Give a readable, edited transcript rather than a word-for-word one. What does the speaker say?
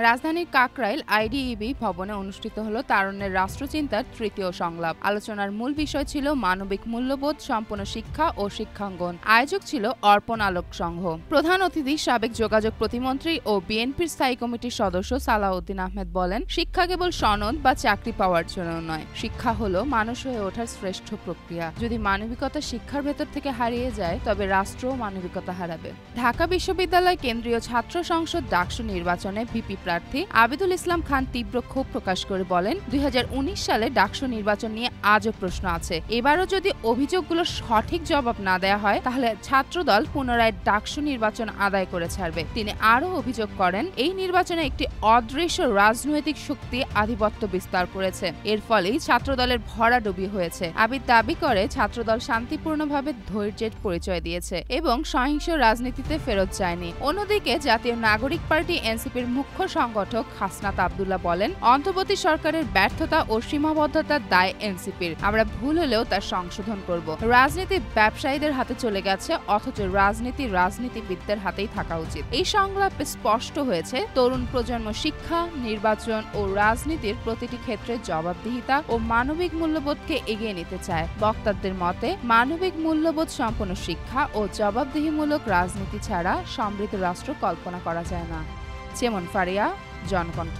রাজধানীর কাকরাইল আইডিইবি ভবনে অনুষ্ঠিত হলো তারুণ্যের রাষ্ট্রচিন্তার তৃতীয় সংলাপ। আলোচনার মূল বিষয় ছিল মানবিক মূল্যবোধ সম্পন্ন শিক্ষা ও শিক্ষাঙ্গন। আয়োজক ছিল অর্পণ আলোক সংঘ। প্রধান অতিথি সাবেক যোগাযোগ প্রতিমন্ত্রী ও বিএনপির স্থায়ী কমিটির সদস্য সালাউদ্দিন আহমেদ বলেন, শিক্ষা কেবল সনদ বা চাকরি পাওয়ার জন্য নয়, শিক্ষা হলো মানুষ হয়ে ওঠার শ্রেষ্ঠ প্রক্রিয়া। যদি মানবিকতা শিক্ষার ভেতর থেকে হারিয়ে যায়, তবে রাষ্ট্রও মানবিকতা হারাবে। ঢাকা বিশ্ববিদ্যালয় কেন্দ্রীয় ছাত্র সংসদ ডাকসু নির্বাচনে ভিপি প্রার্থী আবিদুল ইসলাম খান তীব্র ক্ষোভ প্রকাশ করে বলেন, 2019 সালে ডাকসু নির্বাচন নিয়ে আজও প্রশ্ন আছে। এবারও যদি অভিযোগগুলোর সঠিক জবাব না দেয়া হয়, তাহলে ছাত্রদল পুনরায় ডাকসু নির্বাচন আদায় করে ছাড়বে। তিনি আরও অভিযোগ করেন, এই নির্বাচনে একটি অদৃশ্য রাজনৈতিক শক্তি আধিপত্য বিস্তার করেছে। এর ফলেই ছাত্রদলের ভরাডুবি হয়েছে। আবিদ দাবি করে, ছাত্রদল শান্তিপূর্ণভাবে ধৈর্যের পরিচয় দিয়েছে এবং সহিংস রাজনীতিতে ফেরত যায়নি। অন্যদিকে জাতীয় নাগরিক পার্টি এনসিপির মুখ্য সংগঠক হাসনাত আব্দুল্লাহ বলেন, অন্তর্বর্তী সরকারের ব্যর্থতা ও সীমাবদ্ধতার দায় এনসিপির। আমরা ভুল হলেও তা সংশোধন করব। রাজনীতি ব্যবসায়ীদের হাতে চলে গেছে, অথচ রাজনীতিবিদদের হাতেই থাকা উচিত। এই সংলাপে স্পষ্ট হয়েছে, তরুণ প্রজন্ম শিক্ষা, নির্বাচন ও রাজনীতির প্রতিটি ক্ষেত্রে জবাবদিহিতা ও মানবিক মূল্যবোধকে এগিয়ে নিতে চায়। বক্তাদের মতে, মানবিক মূল্যবোধ সম্পন্ন শিক্ষা ও জবাবদিহিমূলক রাজনীতি ছাড়া সমৃদ্ধ রাষ্ট্র কল্পনা করা যায় না। চেমন ফারিয়া, জনকণ্ঠ।